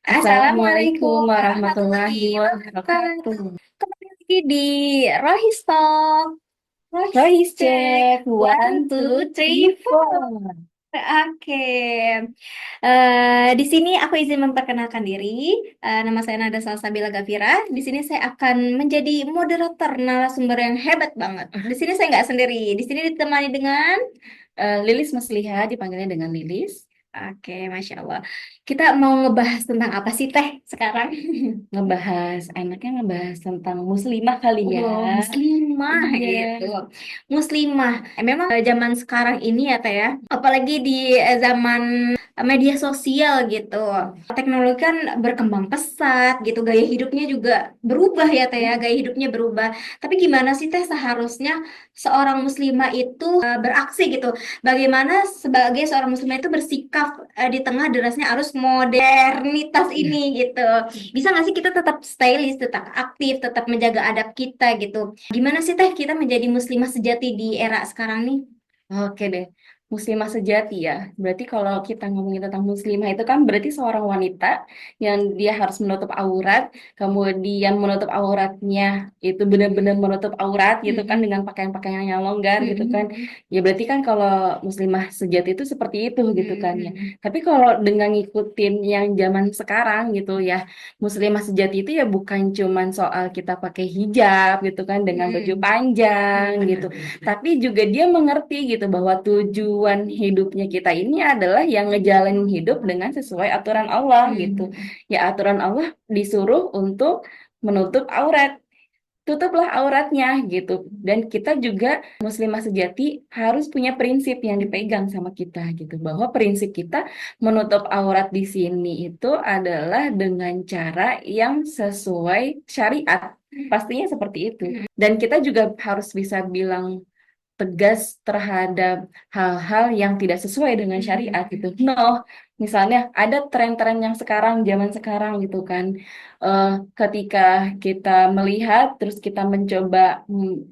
Assalamualaikum Assalamualaikum warahmatullahi warahmatullahi wabarakatuh. wabarakatuh. Kembali lagi di Rohis Talk. Rohis Rohis cek. cek, One, one, two, two, three, three, four. four. Oke. Di sini aku izin memperkenalkan diri. Nama saya Nada Salsabila Gafira. Di sini saya akan menjadi moderator narasumber yang hebat banget. Di sini saya nggak sendiri. Di sini ditemani dengan. Lilis Masliha, dipanggilnya dengan Lilis. Oke, Masya Allah. Kita mau ngebahas tentang apa sih Teh sekarang? Enaknya ngebahas tentang muslimah kali ya. Oh, muslimah Iya. gitu. Muslimah. Memang zaman sekarang ini ya Teh ya, apalagi di zaman media sosial gitu. Teknologi kan berkembang pesat gitu, gaya hidupnya juga berubah ya Teh ya, gaya hidupnya berubah. Tapi gimana sih Teh seharusnya seorang muslimah itu beraksi gitu? Bagaimana sebagai seorang muslimah itu bersikap di tengah derasnya arus modernitas ini gitu? Bisa nggak sih kita tetap stylish, tetap aktif, tetap menjaga adab kita gitu? Gimana sih Teh kita menjadi muslimah sejati di era sekarang nih? Oke deh, muslimah sejati ya. Berarti kalau kita ngomongin tentang muslimah itu kan berarti seorang wanita yang dia harus menutup aurat, kemudian menutup auratnya itu benar-benar menutup aurat gitu kan Mm-mm. dengan pakaian-pakaian yang longgar gitu kan. Mm-mm. Ya berarti kan kalau muslimah sejati itu seperti itu gitu kan ya. Mm-mm. Tapi kalau dengan ngikutin yang zaman sekarang gitu ya, muslimah sejati itu ya bukan cuman soal kita pakai hijab gitu kan dengan baju Mm-mm. panjang Mm-mm. gitu, tapi juga dia mengerti gitu bahwa tujuan hidupnya kita ini adalah yang ngejalanin hidup dengan sesuai aturan Allah gitu. Mm-mm. Ya aturan Allah disuruh untuk menutup aurat. Tutuplah auratnya gitu. Dan kita juga muslimah sejati harus punya prinsip yang dipegang sama kita gitu. Bahwa prinsip kita menutup aurat di sini itu adalah dengan cara yang sesuai syariat. Pastinya seperti itu. Dan kita juga harus bisa bilang tegas terhadap hal-hal yang tidak sesuai dengan syariat gitu. No, misalnya ada tren-tren yang sekarang, zaman sekarang gitu kan. Eh, Ketika kita melihat, terus kita mencoba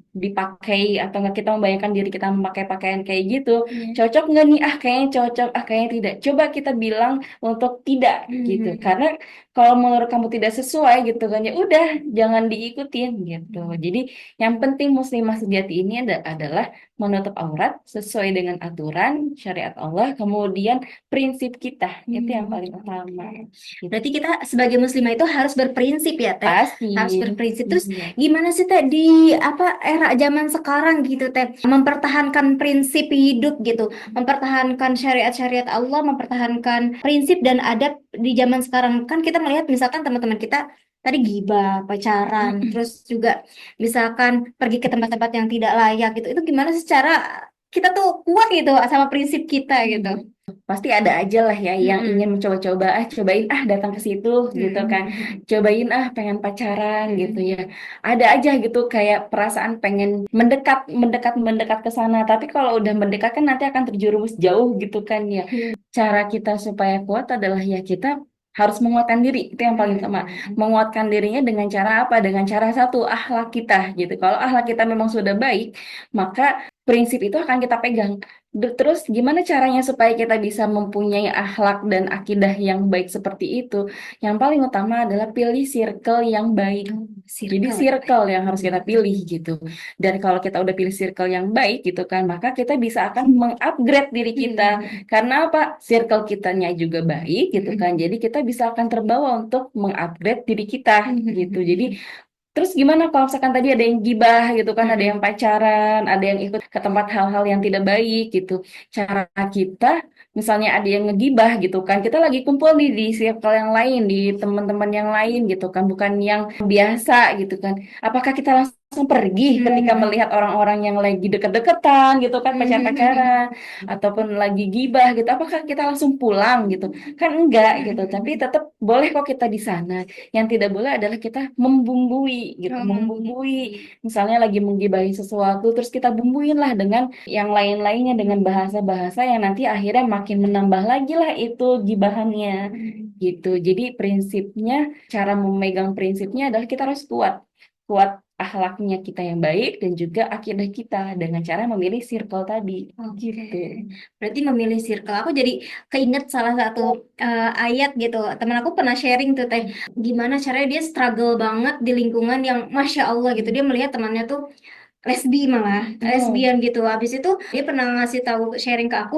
dipakai atau nggak kita membayangkan diri kita memakai pakaian kayak gitu, Mm-mm. cocok nggak nih? Ah, kayaknya cocok, ah, kayaknya tidak. Coba kita bilang untuk tidak gitu, Mm-mm. karena kalau menurut kamu tidak sesuai gitu kan, ya udah jangan diikutin gitu. Jadi yang penting muslimah sejati ini adalah menutup aurat sesuai dengan aturan syariat Allah, kemudian prinsip kita itu yang Hmm, paling utama. oke. Gitu. Berarti kita sebagai muslimah itu harus berprinsip ya, Teh. Pasti. Harus berprinsip. Terus Iya. gimana sih, Teh, di apa era zaman sekarang gitu, Teh, mempertahankan prinsip hidup gitu, mempertahankan syariat-syariat Allah, mempertahankan prinsip dan adab di zaman sekarang. Kan kita melihat misalkan teman-teman kita tadi gibah, pacaran, terus juga misalkan pergi ke tempat-tempat yang tidak layak gitu. Itu gimana sih cara kita tuh kuat gitu sama prinsip kita gitu? Pasti ada aja lah ya yang ingin Mm-mm. mencoba-coba, ah cobain ah datang ke situ gitu kan, Mm-mm. cobain ah pengen pacaran gitu ya. Mm-mm. Ada aja gitu kayak perasaan pengen mendekat, mendekat, mendekat ke sana. Tapi kalau udah mendekat kan nanti akan terjerumus jauh gitu kan ya. Cara kita supaya kuat adalah ya kita harus menguatkan diri, itu yang paling utama. Mm-mm. Menguatkan dirinya dengan cara apa? Dengan cara satu, akhlak kita gitu. Kalau akhlak kita memang sudah baik, maka prinsip itu akan kita pegang. Terus gimana caranya supaya kita bisa mempunyai akhlak dan akidah yang baik seperti itu? Yang paling utama adalah pilih circle yang baik. Oh, Jadi circle ya, Teh. circle yang harus kita pilih gitu. Dan kalau kita udah pilih circle yang baik gitu kan, maka kita bisa akan mengupgrade diri kita. Mm-mm. Karena apa? Circle kitanya juga baik gitu kan. Mm-mm. Jadi kita bisa akan terbawa untuk mengupgrade diri kita gitu. Jadi Mm-mm. terus gimana kalau misalkan tadi ada yang gibah gitu kan, ada yang Mm-mm. pacaran, ada yang ikut ke tempat hal-hal yang tidak baik gitu. Cara kita, misalnya ada yang ngegibah gitu kan, kita lagi kumpul nih di circle yang lain, di teman-teman yang lain gitu kan, bukan yang biasa gitu kan. Apakah kita langsung pergi ketika Mm-mm. melihat orang-orang yang lagi deket-deketan gitu kan, pacar-pacaran, Mm-mm. ataupun lagi gibah gitu, apakah kita langsung pulang gitu? Kan enggak gitu, tapi Mm-mm. tetap boleh kok kita di sana. Yang tidak boleh adalah kita membumbui gitu, Oh, membumbui. membumbui. Misalnya lagi menggibahi sesuatu, terus kita bumbuin lah dengan yang lain-lainnya dengan bahasa-bahasa yang nanti akhirnya makin menambah lagi lah itu gibahannya Mm. gitu. Jadi prinsipnya, cara memegang prinsipnya adalah kita harus kuat. kuat akhlaknya kita yang baik dan juga akidah kita dengan cara memilih circle tadi Oke, gitu. berarti memilih circle. Aku jadi keinget salah satu ayat gitu. Temen aku pernah sharing tuh teh, gimana caranya dia struggle banget di lingkungan yang masya Allah gitu. Dia melihat temannya tuh Oh, lesbian gitu. Habis itu dia pernah ngasih tahu sharing ke aku,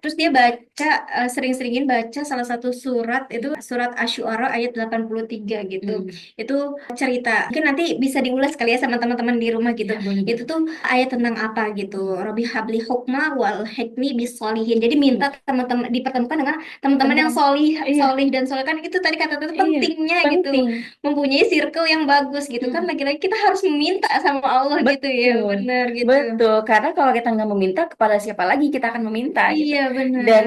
terus dia baca sering-seringin baca salah satu surat itu surat Asy-Syu'ara ayat 83 gitu. hmm. Itu cerita. Mungkin nanti bisa diulas kali ya sama teman-teman di rumah gitu. Ya boleh Itu boleh. tuh ayat tentang apa gitu. Robi habli hukma wal hikmi bis solihin. Jadi minta teman-teman dipertemukan dengan teman-teman yang Teman, solih, iya, solih dan soleh kan itu tadi kata itu iya, pentingnya gitu penting. mempunyai circle yang bagus gitu kan Hmm. lagi-lagi kita harus meminta sama Allah gitu ya Betul, benar gitu betul. Karena kalau kita nggak meminta, kepada siapa lagi kita akan meminta gitu. iya Dan benar.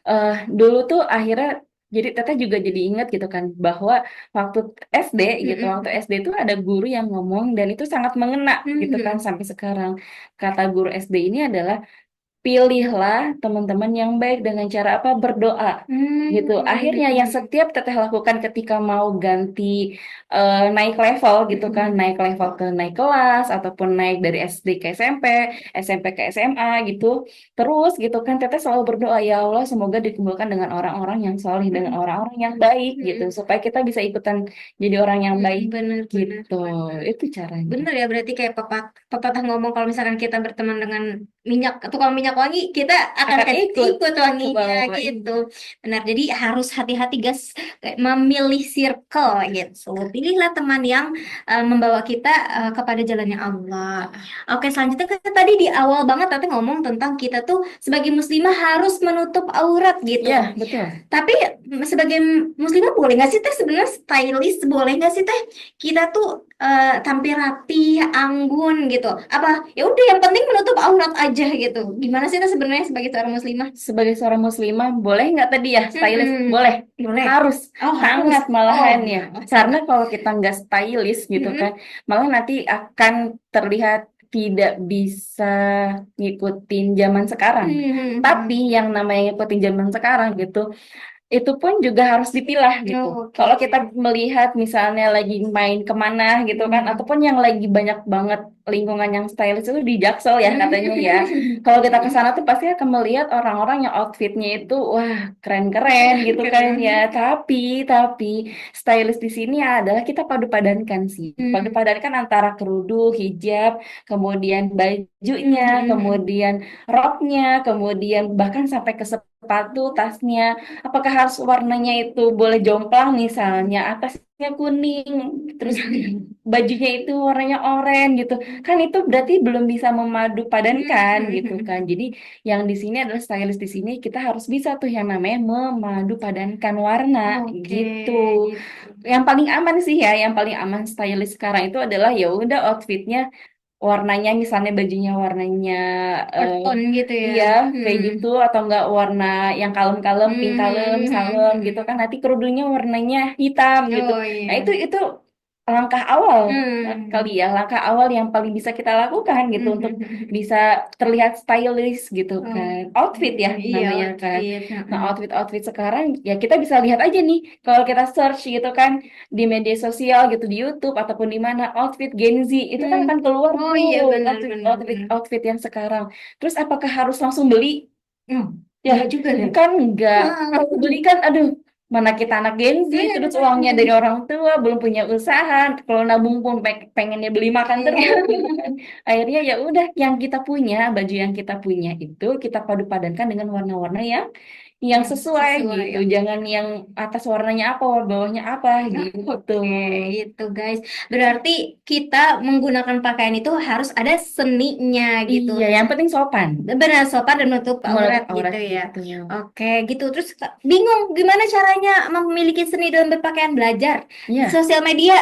eh, dulu tuh akhirnya, jadi Teteh juga jadi ingat gitu kan, bahwa waktu SD gitu, waktu Mm-mm. SD tuh ada guru yang ngomong dan itu sangat mengena gitu kan Mhm. sampai sekarang. Kata guru SD ini adalah pilihlah teman-teman yang baik dengan cara apa? Berdoa. Gitu. Akhirnya yang Hmm. setiap teteh lakukan ketika mau ganti naik level gitu kan, naik level ke naik kelas ataupun naik dari SD ke SMP, SMP ke SMA gitu. Terus gitu kan teteh selalu berdoa ya Allah semoga dikumpulkan dengan orang-orang yang solih, dengan orang-orang yang baik gitu Mm-mm. supaya kita bisa ikutan jadi orang yang baik Benar-benar gitu. Itu caranya. bener ya berarti kayak pepatah ngomong kalau misalkan kita berteman dengan minyak tukang minyak wangi kita akan Akan ikut ikut ke wanginya bawah. gitu benar jadi harus hati-hati guys kayak memilih circle gitu pilihlah teman yang membawa kita kepada jalannya Allah. Oke selanjutnya kan tadi di awal banget tadi ngomong tentang kita tuh sebagai muslimah harus menutup aurat gitu. Ya, betul. Tapi sebagai muslimah boleh nggak sih teh sebenarnya stylist boleh nggak sih teh kita tuh tampil rapi, anggun gitu. Apa ya udah yang penting menutup aurat aja gitu. Gimana sih teh sebenarnya sebagai seorang muslimah? Sebagai seorang muslimah, boleh nggak tadi ya stylist? Mm-mm. Boleh, Boleh. harus, Oh harus. sangat Oh malahan ya. Karena sangat. kalau kita nggak stylish gitu kan, Mm-mm. malah nanti akan terlihat tidak bisa ngikutin zaman sekarang. Tapi Mm-mm. yang namanya ngikutin zaman sekarang gitu, itu pun juga harus dipilah gitu. Oh, Kalau oke. kita melihat misalnya lagi main kemana gitu kan, Mm-mm. ataupun yang lagi banyak banget lingkungan yang stylish itu di Jaksel ya katanya ya. Kalau kita ke sana tuh pasti akan melihat orang-orang yang outfitnya itu wah keren-keren gitu kan ya. Keren. Tapi stylish di sini adalah kita padu padankan sih. Padu Mm. padankan antara kerudung, hijab, kemudian bajunya, Mm-mm. kemudian roknya, kemudian bahkan sampai ke sepatu, tasnya. Apakah harus warnanya itu boleh jomplang misalnya, atasnya kuning, terus bajunya itu warnanya oranye gitu. Kan itu berarti belum bisa memadu padankan gitu Mm-mm. kan. Jadi yang di sini adalah stylist di sini kita harus bisa tuh yang namanya memadu padankan warna Oke, gitu. gitu. Yang paling aman sih ya, yang paling aman stylist sekarang itu adalah ya udah outfitnya warnanya misalnya bajunya warnanya Earth tone gitu ya. iya kayak Hmm. gitu atau enggak warna yang kalem-kalem pink kalem salem gitu kan Hmm. nanti kerudungnya warnanya hitam gitu Oh nah iya. itu langkah awal kali Hmm. ya langkah awal yang paling bisa kita lakukan gitu untuk bisa terlihat stylish gitu kan Oke, outfit ya iya namanya kan outfit. nah Mm-mm. outfit sekarang ya kita bisa lihat aja nih kalau kita search gitu kan di media sosial gitu di YouTube ataupun di mana outfit Gen Z itu kan Hmm. akan keluar Oh tuh iya benar outfit benar outfit benar. outfit yang sekarang. Terus apakah harus langsung beli? Oh, Ya, enggak juga ya. kan enggak. Ah. Kalau beli kan aduh mana kita anak Gen Z terus uangnya dari orang tua belum punya usaha kalau nabung pun pengennya beli makan terus gitu kan akhirnya ya udah yang kita punya baju yang kita punya itu kita padu padankan dengan warna-warna yang Yang sesuai sesuai gitu ya. jangan yang atas warnanya apa bawahnya apa gitu. Oke, itu guys. Berarti kita menggunakan pakaian itu harus ada seninya gitu. Iya yang penting sopan Benar sopan dan menutup aurat menutup gitu aurat ya. gitu. Oke, gitu. Terus bingung gimana caranya memiliki seni dalam berpakaian belajar di Iya, sosial media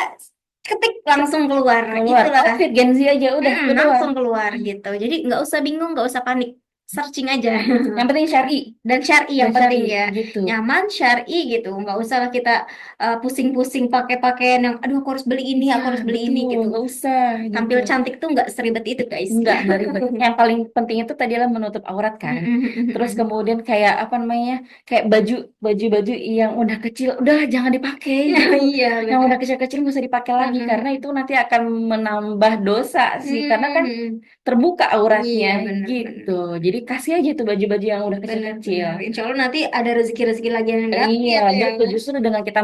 ketik langsung keluar. keluar Itulah. outfit Gen Z aja udah keluar. Langsung keluar gitu. Jadi nggak usah bingung, nggak usah panik. searching aja. Yang penting syar'i Dan syar'i dan yang penting syar'i ya, gitu. nyaman syar'i gitu, nggak usah lah kita pusing-pusing pakai pakaian yang aduh aku harus beli ini, Iya, aku harus beli ini betul, gitu. nggak usah gitu. Tampil cantik tuh nggak seribet itu guys. Nggak ribet. Yang paling penting itu tadi adalah menutup aurat kan. Terus kemudian kayak apa namanya, kayak baju-baju yang udah kecil, udah jangan dipakai gitu. Iya Yang benar. udah kecil-kecil nggak usah dipakai lagi karena itu nanti akan menambah dosa sih. Karena kan terbuka auratnya Iya benar-benar. gitu. Jadi kasih aja tuh baju-baju yang udah kecil-kecil. Benar-benar. Insya Allah nanti ada rezeki-rezeki lagi yang datang Iya, ya tuh ya. betul. Justru dengan kita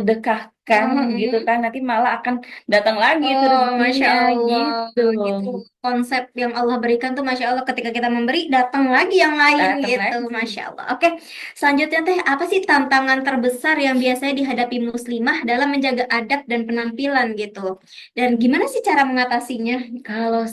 menyedekahkan gitu Mm-mm. kan, nanti malah akan datang lagi tuh Oh, Masya rezekinya Allah. gitu. Gitu. Konsep yang Allah berikan tuh Masya Allah ketika kita memberi, datang lagi yang lain Datang gitu. lagi. Masya Allah. Oke, selanjutnya teh, apa sih tantangan terbesar yang biasanya dihadapi muslimah dalam menjaga adab dan penampilan gitu? Dan gimana sih cara mengatasinya? Kalau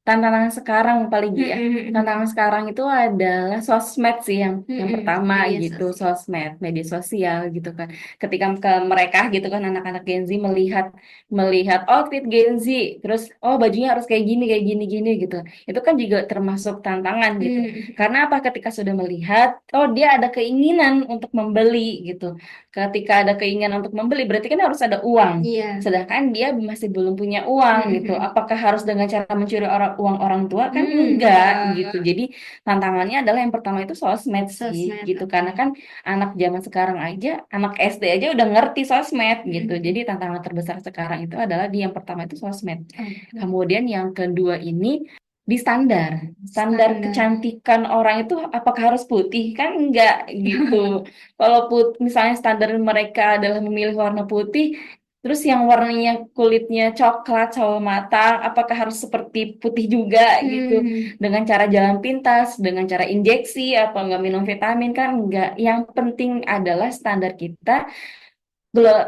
tantangan sekarang paling ya. Mm-mm. Tantangan sekarang itu adalah sosmed sih yang pertama Media gitu, sosial. sosmed, media sosial gitu kan. Ketika ke mereka gitu kan anak-anak Gen Z melihat melihat outfit Gen Z, terus oh bajunya harus kayak gini gini gitu. Itu kan juga termasuk tantangan gitu. Mm-mm. Karena apa ketika sudah melihat, oh dia ada keinginan untuk membeli gitu. Ketika ada keinginan untuk membeli berarti kan harus ada uang. Iya. Sedangkan dia masih belum punya uang gitu. Mm-mm. Apakah harus dengan cara mencuri uang orang tua? Kan enggak gitu. Enggak. Jadi tantangannya adalah yang pertama itu sosmed sih Sosmed, gitu. Karena oke. kan anak zaman sekarang aja, anak SD aja udah ngerti sosmed gitu. Jadi Mm-mm. tantangan terbesar sekarang itu adalah di yang pertama itu sosmed. Oke. Kemudian yang kedua ini di standar. Standar Standar. kecantikan orang itu apakah harus putih? Kan enggak gitu. Kalau misalnya standar mereka adalah memilih warna putih, terus yang warnanya kulitnya coklat sama matang, apakah harus seperti putih juga gitu? Hmm. Dengan cara jalan pintas, dengan cara injeksi, apa enggak minum vitamin kan enggak. Yang penting adalah standar kita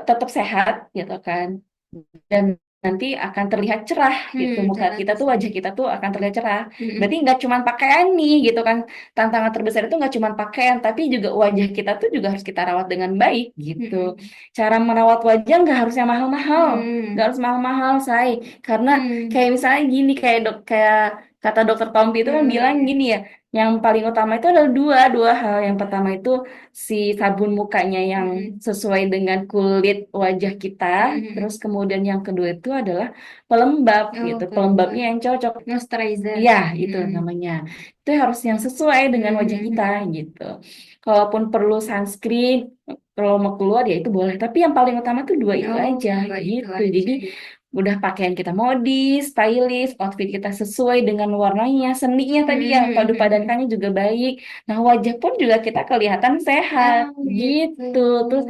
tetap sehat gitu kan. Dan nanti akan terlihat cerah gitu. Muka kita Jelas. tuh, wajah kita tuh akan terlihat cerah. Berarti Mm-mm. nggak cuma pakaian nih gitu kan. Tantangan terbesar itu nggak cuma pakaian, tapi juga wajah kita tuh juga harus kita rawat dengan baik gitu. Mm-mm. Cara merawat wajah nggak harus yang mahal-mahal, nggak Mm-mm. harus mahal-mahal, say. Karena Mm-mm. kayak misalnya gini, kayak kata dokter Tompi itu kan bilang Mm-mm. gini ya, yang paling utama itu adalah dua hal. Yang pertama itu si sabun mukanya yang Mm-mm. sesuai dengan kulit wajah kita. Terus Mm-mm. kemudian yang kedua itu adalah pelembab gitu. Oh, Pelembabnya pelembab. yang cocok. Moisturizer. Iya, itu Mm-mm. namanya. Itu harus yang sesuai dengan wajah kita Mm-mm. gitu. Kalaupun perlu sunscreen, kalau mau keluar ya itu boleh. Tapi yang paling utama tuh dua itu Oh, aja dua itu gitu. aja Jadi ya. udah pakaian kita modis, stylish, outfit kita sesuai dengan warnanya, seninya tadi yang padu Mm-mm. padankannya juga baik. Nah, wajah pun juga kita kelihatan sehat Oh, gitu. gitu. Terus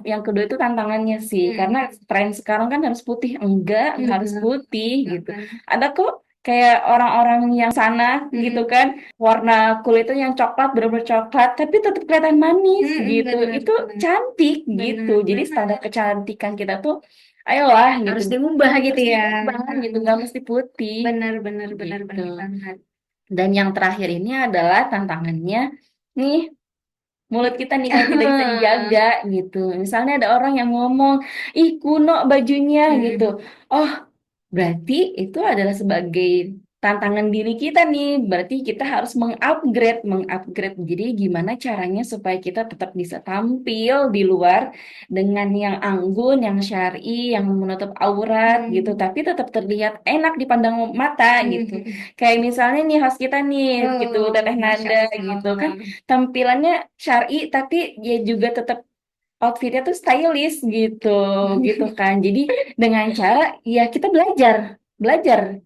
yang kedua itu tantangannya sih, karena Mm-mm. tren sekarang kan harus putih. Enggak harus Enggak. putih Enggak gitu. kan. Ada kok kayak orang-orang yang sana gitu Mm-mm. kan, warna kulitnya yang coklat, bener-bener coklat, tapi tetap kelihatan manis Mm-mm. gitu. Benar, Itu benar. cantik gitu. Benar, Jadi benar. standar kecantikan kita tuh, ayolah gitu. Harus diubah gitu Harus ya. diubah gitu, nggak mesti putih Benar, benar, benar, gitu. benar banget. Dan yang terakhir ini adalah tantangannya nih mulut kita nih yang tidak bisa dijaga gitu. Misalnya ada orang yang ngomong, ih kuno bajunya gitu. Mm-mm. Oh, berarti itu adalah sebagai tantangan diri kita nih. Berarti kita harus mengupgrade. Jadi gimana caranya supaya kita tetap bisa tampil di luar dengan yang anggun, yang syar'i, yang menutup aurat gitu, Mm. tapi tetap terlihat enak dipandang mata gitu. Mm-mm. Kayak misalnya nih host kita nih gitu, Oh, Teteh Masya Nada gitu kan Allah. tampilannya syar'i tapi dia juga tetap outfitnya tuh stylish gitu gitu kan. Jadi dengan cara ya kita belajar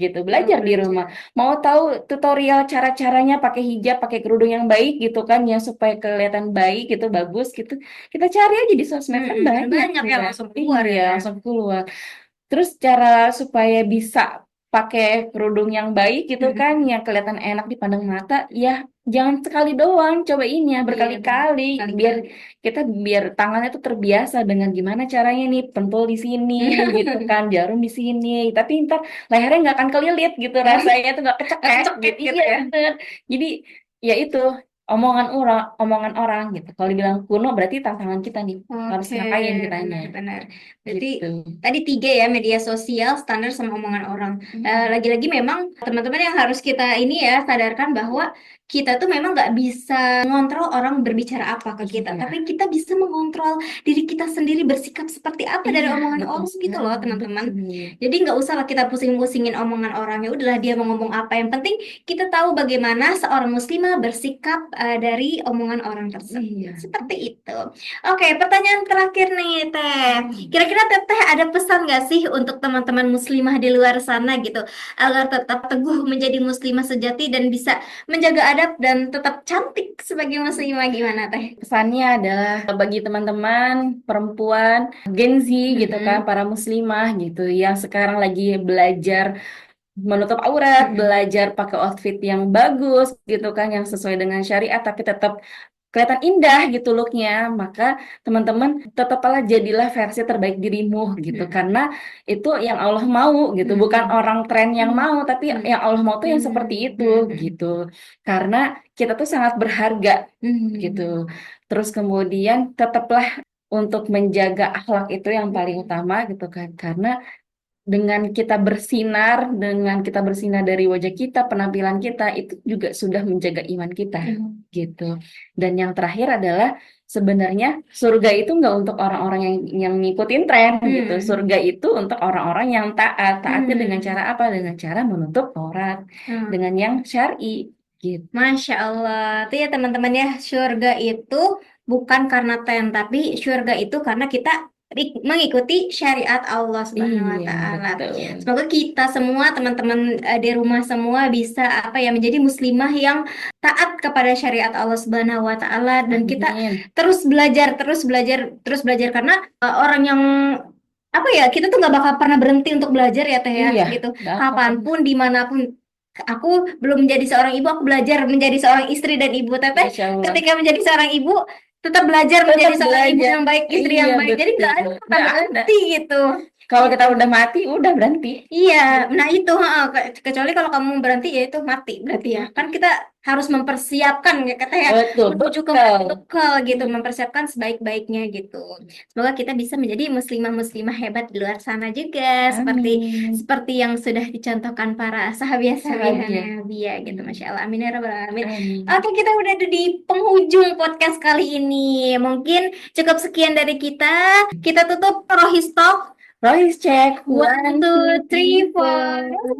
gitu, Oh, belajar di rumah. belajar. Mau tahu tutorial cara-caranya pakai hijab, pakai kerudung yang baik gitu kan ya supaya kelihatan baik gitu, bagus gitu. Kita cari aja di sosmed kan Mm-mm. Kan banyak banyak gitu. yang langsung keluar Iya, ya. langsung keluar. Terus cara supaya bisa pakai kerudung yang baik gitu kan, Mm-mm. yang kelihatan enak dipandang mata, ya jangan sekali doang, cobain ya Iya, benar. berkali-kali, biar Kali-kali. biar tangannya tuh terbiasa dengan gimana caranya nih, pentul di sini gitu kan, jarum di sini, tapi ntar lehernya nggak akan kelilit gitu, rasanya tuh nggak kecekek Cekek gitu, gitu iya ya. bener. Jadi ya itu. omongan orang gitu. Kalau dibilang kuno berarti tantangan kita nih harus Oke, ngapain kitanya benar-benar. Berarti gitu. tadi tiga ya, media sosial, standar sama omongan orang. Hmm. Lagi-lagi memang teman-teman yang harus kita ini ya sadarkan bahwa kita tuh memang nggak bisa mengontrol orang berbicara apa ke kita, Iya, tapi kita bisa mengontrol diri kita sendiri bersikap seperti apa dari iya, omongan betul orang gitu sekali, loh teman-teman. betul. Jadi nggak usah lah kita pusing-pusingin omongan orang, ya udahlah dia mau ngomong apa. Yang penting kita tahu bagaimana seorang muslimah bersikap dari omongan orang tersebut. Iya. Seperti itu. Oke, pertanyaan terakhir nih, Teh. Kira-kira Teteh ada pesan nggak sih untuk teman-teman muslimah di luar sana gitu, agar tetap teguh menjadi muslimah sejati dan bisa menjaga adab dan tetap cantik sebagai muslimah gimana, Teh? Pesannya adalah bagi teman-teman perempuan Gen Z gitu kan, Mm-mm. para muslimah gitu yang sekarang lagi belajar menutup aurat, Mm-mm. belajar pakai outfit yang bagus gitu kan, yang sesuai dengan syariat tapi tetap kelihatan indah gitu looknya, maka teman-teman tetaplah jadilah versi terbaik dirimu gitu, karena itu yang Allah mau gitu, bukan Mm-mm. orang tren yang mau, tapi yang Allah mau tuh yang seperti itu Mm-mm. gitu, karena kita tuh sangat berharga gitu. Mm-mm. Terus kemudian tetaplah untuk menjaga akhlak itu yang paling utama gitu kan, karena dengan kita bersinar dari wajah kita, penampilan kita, itu juga sudah menjaga iman kita, Mm-mm. gitu. Dan yang terakhir adalah sebenarnya surga itu nggak untuk orang-orang yang ngikutin tren, gitu. Mm-mm. Surga itu untuk orang-orang yang taat. Taatnya dengan cara Mm-mm. apa? Dengan cara menutup aurat, Mm. dengan yang syar'i, gitu. Masya Allah, itu ya teman-teman ya, surga itu bukan karena tren, tapi surga itu karena kita mengikuti syariat Allah Subhanahu wa Iya, Ta'ala. betul. Semoga kita semua teman-teman di rumah semua bisa apa ya menjadi muslimah yang taat kepada syariat Allah Subhanahu wa Ta'ala, dan kita Amin. terus belajar, terus belajar, terus belajar karena orang yang apa ya, kita tuh nggak bakal pernah berhenti untuk belajar ya Teh ya Iya, gitu, bakal. kapanpun dimanapun. Aku belum menjadi seorang ibu, aku belajar menjadi seorang istri dan ibu. Teteh Masya Allah. ketika menjadi seorang ibu tetap belajar menjadi Tetap seorang ibu belajar. yang baik, istri Iya, yang baik. Jadi nggak betul. ada kata Nggak ada. berhenti gitu. Kalau kita Gitu. udah mati, udah berhenti. Iya, Gitu. nah itu kecuali kalau kamu berhenti ya itu mati berarti ya. Kan kita harus mempersiapkan ya kata ya, Betul, menuju ke betul. bekal gitu, mempersiapkan sebaik-baiknya gitu. Semoga kita bisa menjadi muslimah-muslimah hebat di luar sana juga, seperti Amin. seperti yang sudah dicontohkan para sahabiah-sahabiah Bahagia. Nabi ya gitu. Masya Allah, amin ya rabbal alamin. Amin. Oke, kita udah ada di penghujung podcast kali ini. Mungkin cukup sekian dari kita. Kita tutup Rohistalk. Voice check. One, One, two, two, three, three, four. four.